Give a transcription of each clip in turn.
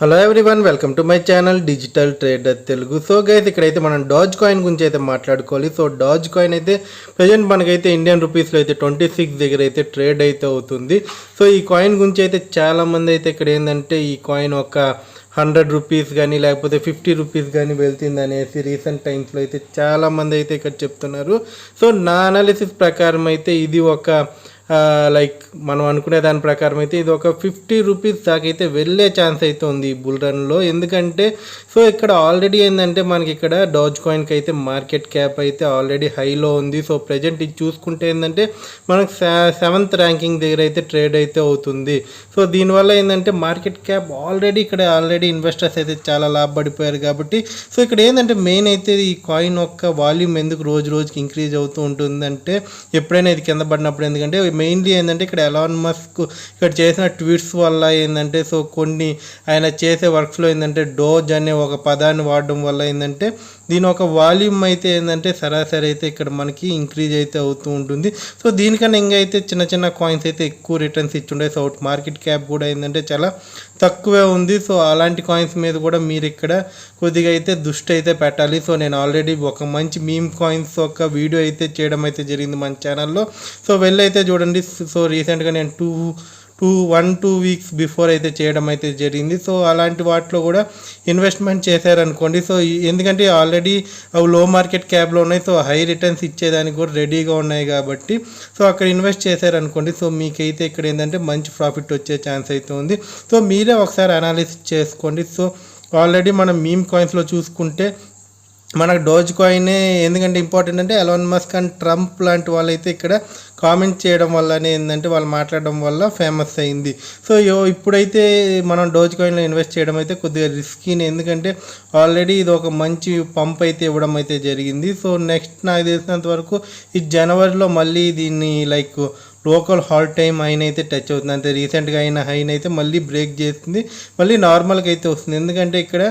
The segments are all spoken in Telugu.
Hello everyone, welcome to my channel digital trader Telugu. So guys, ఇక్కడైతే మనం డాజ్ కాయిన్ గురించి అయితే మాట్లాడుకోవాలి. సో డాజ్ కాయిన్ అయితే ప్రజెంట్ మనకైతే ఇండియన్ రూపీస్లో అయితే 26 దగ్గర అయితే ట్రేడ్ అయితే అవుతుంది. సో ఈ కాయిన్ గురించి అయితే చాలామంది అయితే ఇక్కడ ఏంటంటే ఈ కాయిన్ ఒక 100 రూపీస్ కానీ లేకపోతే 50 రూపీస్ కానీ వెళ్తుంది అనేసి రీసెంట్ టైమ్స్లో అయితే చాలామంది అయితే ఇక్కడ చెప్తున్నారు. సో నా అనాలిసిస్ ప్రకారం అయితే ఇది ఒక లైక్ మనం అనుకునే దాని ప్రకారం అయితే ఇది ఒక 50 రూపీస్ దాకా అయితే వెళ్ళే ఛాన్స్ అయితే ఉంది ఈ బుల్ రన్లో. ఎందుకంటే సో ఇక్కడ ఆల్రెడీ ఏంటంటే మనకి ఇక్కడ డాజ్ కాయిన్కి అయితే మార్కెట్ క్యాప్ అయితే ఆల్రెడీ హైలో ఉంది. సో ప్రజెంట్ ఇది చూసుకుంటే ఏంటంటే మనకు 7th ర్యాంకింగ్ దగ్గర అయితే ట్రేడ్ అయితే అవుతుంది. సో దీనివల్ల ఏంటంటే మార్కెట్ క్యాప్ ఆల్రెడీ ఇన్వెస్టర్స్ అయితే చాలా లాభపడిపోయారు కాబట్టి సో ఇక్కడ ఏంటంటే మెయిన్ అయితే ఈ కాయిన్ యొక్క వాల్యూమ్ ఎందుకు రోజుకి ఇంక్రీజ్ అవుతూ ఉంటుందంటే ఎప్పుడైనా ఇది కింద పడినప్పుడు, ఎందుకంటే మెయిన్లీ ఏంటంటే ఇక్కడ ఎలాన్ మస్క్ ఇక్కడ చేసిన ట్వీట్స్ వల్ల ఏంటంటే సో కొన్ని ఆయన చేసే వర్క్స్లో ఏంటంటే డోజ్ అనే ఒక పదాన్ని వాడడం వల్ల ఏంటంటే దీని ఒక వాల్యూమ్ అయితే ఏంటంటే సరాసరి అయితే ఇక్కడ మనకి ఇంక్రీజ్ అయితే అవుతూ ఉంటుంది. సో దీనికన్నా ఇంకా అయితే చిన్న కాయిన్స్ అయితే ఎక్కువ రిటర్న్స్ ఇచ్చుండే. సో మార్కెట్ క్యాప్ కూడా ఏంటంటే చాలా తక్కువే ఉంది. సో అలాంటి కాయిన్స్ మీద కూడా మీరు ఇక్కడ కొద్దిగా అయితే దృష్టి అయితే పెట్టాలి. సో నేను ఆల్రెడీ ఒక మంచి మీమ్ కాయిన్స్ ఒక వీడియో అయితే చేయడం అయితే జరిగింది మన ఛానల్లో. సో వెళ్ళైతే చూడండి. సో రీసెంట్గా నేను 1-2 వీక్స్ బిఫోర్ అయితే చేయడం అయితే జరిగింది. సో అలాంటి వాటిలో కూడా ఇన్వెస్ట్మెంట్ చేశారనుకోండి. సో ఎందుకంటే ఆల్రెడీ అవి లో మార్కెట్ క్యాప్లో ఉన్నాయి. సో హై రిటర్న్స్ ఇచ్చేదానికి కూడా రెడీగా ఉన్నాయి కాబట్టి సో అక్కడ ఇన్వెస్ట్ చేశారనుకోండి. సో మీకైతే ఇక్కడ ఏంటంటే మంచి ప్రాఫిట్ వచ్చే ఛాన్స్ అయితే ఉంది. సో మీరే ఒకసారి అనాలిసిస్ చేసుకోండి. సో ఆల్రెడీ మనం మీమ్ కాయిన్స్లో చూసుకుంటే మనకు డోజ్ కాయినే ఎందుకంటే ఇంపార్టెంట్ అంటే ఎలాన్ మస్క్ అండ్ ట్రంప్ లాంటి వాళ్ళైతే ఇక్కడ కామెంట్ చేయడం వల్లనే ఏంటంటే వాళ్ళు మాట్లాడడం వల్ల ఫేమస్ అయింది. సో ఇప్పుడైతే మనం డోజ్ కాయిన్లో ఇన్వెస్ట్ చేయడం అయితే కొద్దిగా రిస్కీని, ఎందుకంటే ఆల్రెడీ ఇది ఒక మంచి పంప్ అయితే ఇవ్వడం అయితే జరిగింది. సో నెక్స్ట్ నాకు తెలిసినంత వరకు ఈ జనవరిలో మళ్ళీ దీన్ని లైక్ లోకల్ హాల్ టైం హైన్ అయితే టచ్ అవుతుంది. అంతే రీసెంట్గా అయిన హైన్ అయితే మళ్ళీ బ్రేక్ చేస్తుంది, మళ్ళీ నార్మల్గా అయితే వస్తుంది. ఎందుకంటే ఇక్కడ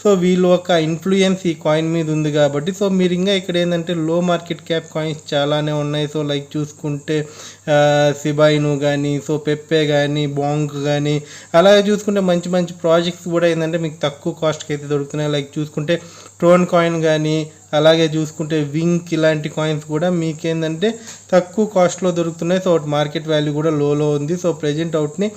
సో వీళ్ళు ఒక ఇన్ఫ్లుయెన్స్ ఈ కాయిన్ మీద ఉంది కాబట్టి సో మీరు ఇంకా ఇక్కడ ఏంటంటే లో మార్కెట్ క్యాప్ కాయిన్స్ చాలానే ఉన్నాయి. సో లైక్ చూసుకుంటే సిబాయిను కానీ సో పెప్పే కానీ బాంగ్ కానీ అలాగే చూసుకుంటే మంచి ప్రాజెక్ట్స్ కూడా ఏంటంటే మీకు తక్కువ కాస్ట్కి అయితే దొరుకుతున్నాయి. లైక్ చూసుకుంటే ట్రోన్ కాయిన్ కానీ అలాగే చూసుకుంటే వింక్ ఇలాంటి కాయిన్స్ కూడా మీకేంటంటే తక్కువ కాస్ట్లో దొరుకుతున్నాయి. సో మార్కెట్ వాల్యూ కూడా లోలో ఉంది. సో ప్రజెంట్ అవుట్ని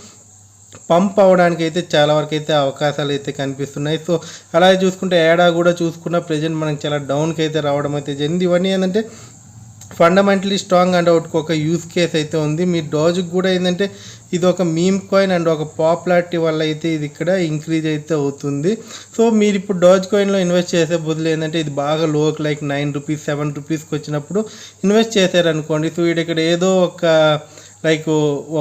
పంప్ అవ్వడానికి అయితే చాలా వరకు అయితే అవకాశాలు అయితే కనిపిస్తున్నాయి. సో అలాగే చూసుకుంటే ఏడా కూడా చూసుకున్న ప్రజెంట్ మనకి చాలా డౌన్కి అయితే రావడం అయితే జరిగింది. ఇవన్నీ ఏంటంటే ఫండమెంటలీ స్ట్రాంగ్ అండ్ అవుట్కి ఒక యూస్ కేస్ అయితే ఉంది. మీ డోజ్కి కూడా ఏంటంటే ఇది ఒక మీమ్ కాయిన్ అండ్ ఒక పాపులారిటీ వల్ల అయితే ఇది ఇక్కడ ఇంక్రీజ్ అయితే అవుతుంది. సో మీరు ఇప్పుడు డోజ్ కాయిన్లో ఇన్వెస్ట్ చేసే బదులు ఏంటంటే ఇది బాగా లోకి లైక్ 9 రూపీస్ 7 రూపీస్కి వచ్చినప్పుడు ఇన్వెస్ట్ చేశారనుకోండి. సో ఇక్కడ ఏదో లైక్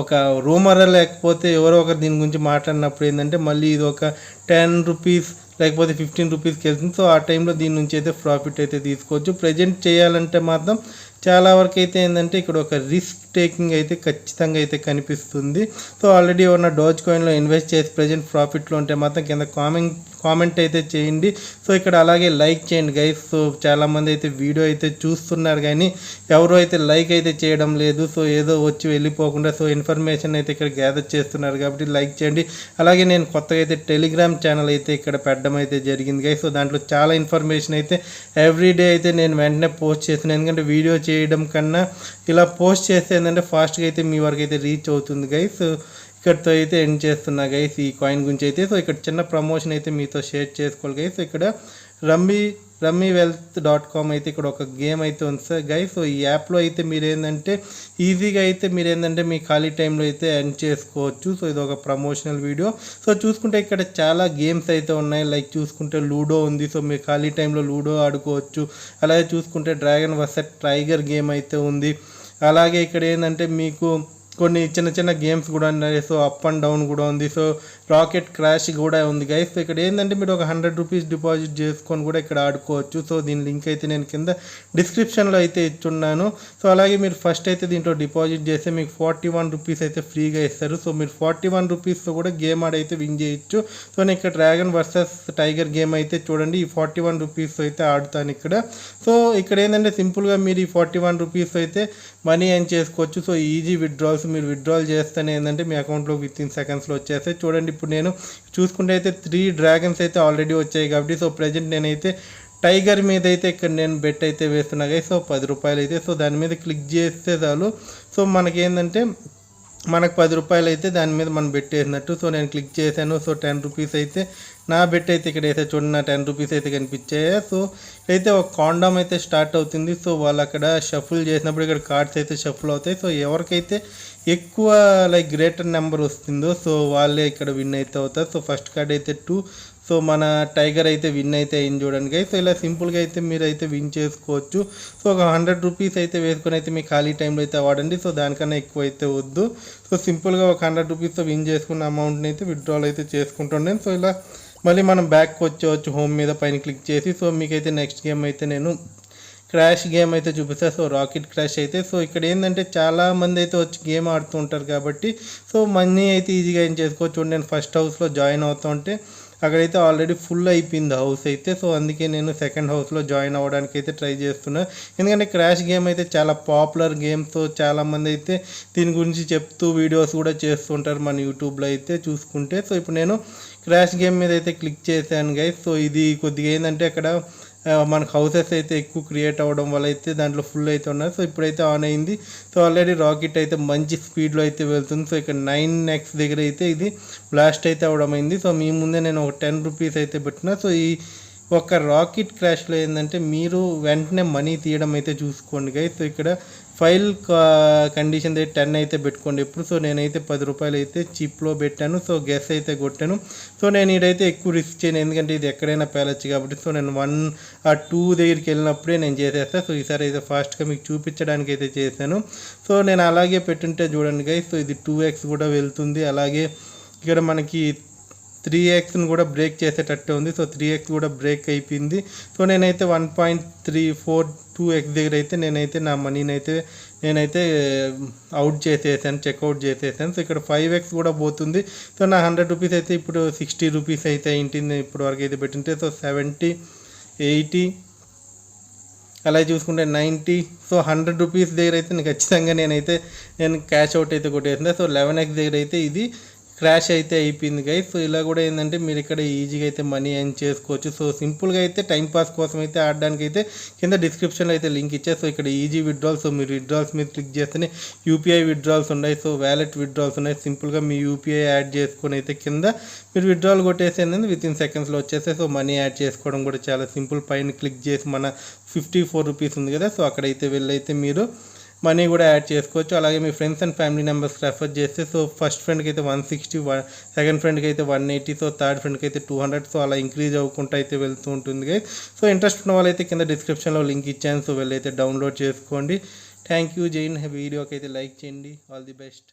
ఒక రూమర్ లేకపోతే ఎవరో ఒకరు దీని గురించి మాట్లాడినప్పుడు ఏంటంటే మళ్ళీ ఇది ఒక 10 రూపీస్ లేకపోతే 15 రూపీస్కి వెళ్తుంది. సో ఆ టైంలో దీని నుంచి అయితే ప్రాఫిట్ అయితే తీసుకోవచ్చు. ప్రజెంట్ చేయాలంటే మాత్రం చాలా వరకు అయితే ఏంటంటే ఇక్కడ ఒక రిస్క్ టేకింగ్ అయితే ఖచ్చితంగా అయితే కనిపిస్తుంది. సో ఆల్రెడీ ఉన్న డోజ్ కాయిన్లో ఇన్వెస్ట్ చేసి ప్రజెంట్ ప్రాఫిట్లో ఉంటే మాత్రం కింద కామెంట్ అయితే చేయండి. సో ఇక్కడ అలాగే లైక్ చేయండి గైస్. సో చాలామంది అయితే వీడియో అయితే చూస్తున్నారు కానీ ఎవరు అయితే లైక్ అయితే చేయడం లేదు. సో ఏదో వచ్చి వెళ్ళిపోకుండా సో ఇన్ఫర్మేషన్ అయితే ఇక్కడ గ్యాదర్ చేస్తున్నారు కాబట్టి లైక్ చేయండి. అలాగే నేను కొత్తగా అయితే టెలిగ్రామ్ ఛానల్ అయితే ఇక్కడ పెట్టడం అయితే జరిగింది గైస్. సో దాంట్లో చాలా ఇన్ఫర్మేషన్ అయితే ఎవ్రీడే అయితే నేను వెంటనే పోస్ట్ చేస్తున్నాను. ఎందుకంటే వీడియో చేయడం కన్నా ఇలా పోస్ట్ చేస్తే ఏంటంటే ఫాస్ట్గా అయితే మీ వరకు అయితే రీచ్ అవుతుంది గైస్. ఇక్కడితో అయితే ఎండ్ చేస్తున్నా గైస్ ఈ కాయిన్ గురించి అయితే. సో ఇక్కడ చిన్న ప్రమోషన్ అయితే మీతో షేర్ చేసుకోవాలి గైస్. ఇక్కడ rummywealth.com అయితే ఇక్కడ ఒక గేమ్ అయితే ఉంది సార్ గైస్. సో ఈ యాప్లో అయితే మీరు ఏంటంటే ఈజీగా అయితే మీరు ఏంటంటే మీ ఖాళీ టైంలో అయితే ఎండ్ చేసుకోవచ్చు. సో ఇది ఒక ప్రమోషనల్ వీడియో. సో చూసుకుంటే ఇక్కడ చాలా గేమ్స్ అయితే ఉన్నాయి. లైక్ చూసుకుంటే లూడో ఉంది. సో మీరు ఖాళీ టైంలో లూడో ఆడుకోవచ్చు. అలాగే చూసుకుంటే డ్రాగన్ వర్సెస్ టైగర్ గేమ్ అయితే ఉంది. అలాగే ఇక్కడ ఏంటంటే మీకు కొన్ని చిన్న గేమ్స్ కూడా ఉన్నాయి. సో అప్ అండ్ డౌన్ కూడా ఉంది. సో రాకెట్ క్రాష్ కూడా ఉంది గైస్. సో ఇక్కడ ఏంటంటే మీరు ఒక 100 రూపీస్ డిపాజిట్ చేసుకొని కూడా ఇక్కడ ఆడుకోవచ్చు. సో దీని లింక్ అయితే నేను కింద డిస్క్రిప్షన్లో అయితే ఇచ్చున్నాను. సో అలాగే మీరు ఫస్ట్ అయితే దీంట్లో డిపాజిట్ చేస్తే మీకు 41 రూపీస్ అయితే ఫ్రీగా ఇస్తారు. సో మీరు 41 రూపీస్తో కూడా గేమ్ ఆడైతే విన్ చేయొచ్చు. సో నేను ఇక్కడ డ్రాగన్ వర్సెస్ టైగర్ గేమ్ అయితే చూడండి ఈ 41 రూపీస్ అయితే ఆడుతాను ఇక్కడ. సో ఇక్కడ ఏంటంటే సింపుల్గా మీరు ఈ 41 రూపీస్ అయితే మనీ ఎర్న్ చేసుకోవచ్చు. సో ఈజీ విత్డ్రాల్స్ మీరు విత్డ్రాల్ చేస్తేనే ఏంటంటే మీ అకౌంట్లో విత్ ఇన్ సెకండ్స్లో వచ్చేస్తాయి. చూడండి ఇప్పుడు నేను చూసుకుంటే అయితే 3 డ్రాగన్స్ అయితే ఆల్రెడీ వచ్చాయి కాబట్టి సో ప్రజెంట్ నేనైతే టైగర్ మీద అయితే ఇక్కడ నేను బెట్ అయితే వేస్తున్నా గైస్. సో 10 రూపాయలు అయితే సో దాని మీద క్లిక్ చేస్తే చాలు. సో మనకేంటంటే మనకు 10 రూపాయలు అయితే దాని మీద మనం బెట్ వేసినట్టు. సో నేను క్లిక్ చేశాను. సో 10 రూపీస్ అయితే నా బెట్ అయితే ఇక్కడ అయితే చూడండి, నా 10 రూపీస్ అయితే కనిపించాయి. సో అయితే ఒక కాండమ్ అయితే స్టార్ట్ అవుతుంది. సో వాళ్ళు అక్కడ షఫుల్ చేసినప్పుడు ఇక్కడ కార్డ్స్ అయితే షఫుల్ అవుతాయి. సో ఎవరికైతే ఎక్కువ లైక్ గ్రేటర్ నెంబర్ వస్తుందో సో వాళ్ళే ఇక్కడ విన్ అయితే అవుతారు. సో ఫస్ట్ కార్డ్ అయితే 2. సో మన టైగర్ అయితే విన్ అయితే అయింది చూడండి గైస్. సో ఇలా సింపుల్గా అయితే మీరు అయితే విన్ చేసుకోవచ్చు. సో ఒక 100 రూపీస్ అయితే వేసుకొని అయితే మీ ఖాళీ టైంలో అయితే వాడండి. సో దానికన్నా ఎక్కువ అయితే వద్దు. సో సింపుల్గా ఒక 100 రూపీస్తో విన్ చేసుకున్న అమౌంట్ని అయితే విత్డ్రాల్ అయితే చేసుకుంటుండే. సో ఇలా మళ్ళీ మనం బ్యాక్కి వచ్చేవచ్చు హోమ్ మీద పైన క్లిక్ చేసి. సో మీకైతే నెక్స్ట్ గేమ్ అయితే నేను క్రాష్ గేమ్ అయితే చూపిస్తాను. సో రాకెట్ క్రాష్ అయితే సో ఇక్కడ ఏంటంటే చాలామంది అయితే వచ్చి గేమ్ ఆడుతూ ఉంటారు కాబట్టి సో మనీ అయితే ఈజీగా ఏం చేసుకోవచ్చు. నేను ఫస్ట్ హౌస్లో జాయిన్ అవుతూ ఉంటే అక్కడైతే ఆల్రెడీ ఫుల్ అయిపోయింది హౌస్ అయితే. సో అందుకే నేను సెకండ్ హౌస్లో జాయిన్ అవ్వడానికి అయితే ట్రై చేస్తున్నా. ఎందుకంటే క్రాష్ గేమ్ అయితే చాలా పాపులర్ గేమ్. సో చాలామంది అయితే దీని గురించి చెప్తూ వీడియోస్ కూడా చేస్తుంటారు మన యూట్యూబ్లో అయితే చూసుకుంటే. సో ఇప్పుడు నేను క్రాష్ గేమ్ మీద అయితే క్లిక్ చేశాను గైస్. సో ఇది కొద్దిగా ఏంటంటే అక్కడ మనకు హౌసెస్ అయితే ఎక్కువ క్రియేట్ అవ్వడం వల్ల అయితే దాంట్లో ఫుల్ అయితే ఉన్నాయి. సో ఇప్పుడైతే ఆన్ అయింది. సో ఆల్రెడీ రాకెట్ అయితే మంచి స్పీడ్లో అయితే వెళ్తుంది. సో ఇక్కడ 9x దగ్గర అయితే ఇది బ్లాస్ట్ అయితే అవ్వడం అయింది. సో మీ ముందే నేను ఒక 10 రూపీస్ అయితే పెట్టిన. సో ఈ ఒక రాకెట్ క్రాష్లో ఏంటంటే మీరు వెంటనే మనీ తీయడం అయితే చూసుకోండి గైస్. సో ఇక్కడ ఫైల్ కండిషన్ అయితే 10 అయితే పెట్టుకోండి ఎప్పుడు. సో నేనైతే 10 రూపాయలు అయితే చీప్లో పెట్టాను. సో గెస్ అయితే కొట్టాను. సో నేను ఇదైతే ఎక్కువ రిస్క్ చేయను, ఎందుకంటే ఇది ఎక్కడైనా పేలొచ్చు కాబట్టి. సో నేను 1 or 2 దగ్గరికి వెళ్ళినప్పుడే నేను చేసేస్తాను. సో ఈసారి అయితే ఫాస్ట్గా మీకు చూపించడానికి అయితే చేశాను. సో నేను అలాగే పెట్టుంటే చూడండి గైస్. సో ఇది 2x కూడా వెళ్తుంది. అలాగే ఇక్కడ మనకి 3xని కూడా బ్రేక్ చేసేటట్టే ఉంది. సో 3x కూడా బ్రేక్ అయిపోయింది. సో నేనైతే 1.342x దగ్గర అయితే నేనైతే నా మనీని అయితే నేనైతే అవుట్ చేసేసాను, చెక్అవుట్ చేసేసాను. సో ఇక్కడ 5x కూడా పోతుంది. సో నా 100 రూపీస్ అయితే ఇప్పుడు 60 రూపీస్ అయితే ఇంటింది ఇప్పుడు వరకు అయితే పెట్టింటే. సో 70, 80 అలా చూసుకుంటే 90. సో 100 రూపీస్ దగ్గర అయితే ఖచ్చితంగా నేను క్యాష్ అవుట్ అయితే కొట్టేసింది. సో 11x దగ్గర అయితే ఇది క్రాష్ అయితే అయిపోయింది గైస్. సో ఇలా కూడా ఏంటంటే మీరు ఇక్కడ ఈజీగా అయితే మనీ ఎర్న్ చేసుకోవచ్చు. సో సింపుల్గా అయితే టైంపాస్ కోసం అయితే ఆడడానికి అయితే కింద డిస్క్రిప్షన్లో అయితే లింక్ ఇచ్చారు. సో ఇక్కడ ఈజీ విత్డ్రాల్స్. సో మీరు విత్డ్రాల్స్ మీద క్లిక్ చేస్తేనే యూపీఐ విత్డ్రాల్స్ ఉన్నాయి. సో వ్యాలెట్ విత్డ్రాల్స్ ఉన్నాయి. సింపుల్గా మీ యూపీఐ యాడ్ చేసుకొని అయితే కింద మీరు విత్డ్రాల్ కొట్టేసేందుకు వితిన్ సెకండ్స్లో వచ్చేస్తాయి. సో మనీ యాడ్ చేసుకోవడం కూడా చాలా సింపుల్. పైన క్లిక్ చేసి మన 54 రూపీస్ ఉంది కదా, సో అక్కడైతే వెళ్ళైతే మీరు మనీ కూడా యాడ్ చేసుకోవచ్చు. అలాగే మీ ఫ్రెండ్స్ అండ్ ఫ్యామిలీ మెంబర్స్కి రెఫర్ చేస్తే సో ఫస్ట్ ఫ్రెండ్కి అయితే 160, సెకండ్ ఫ్రెండ్కి అయితే 180, సో థర్డ్ ఫ్రెండ్కి అయితే 200. సో అలా ఇంక్రీజ్ అవ్వకుండా అయితే వెళ్తూ ఉంటుంది గైస్. సో ఇంట్రెస్ట్ ఉన్న వాళ్ళైతే కింద డిస్క్రిప్షన్లో లింక్ ఇచ్చాను. సో వెళ్ళైతే డౌన్లోడ్ చేసుకోండి. Thank you. జైన్ వీడియోకి అయితే లైక్ చేయండి. All the best.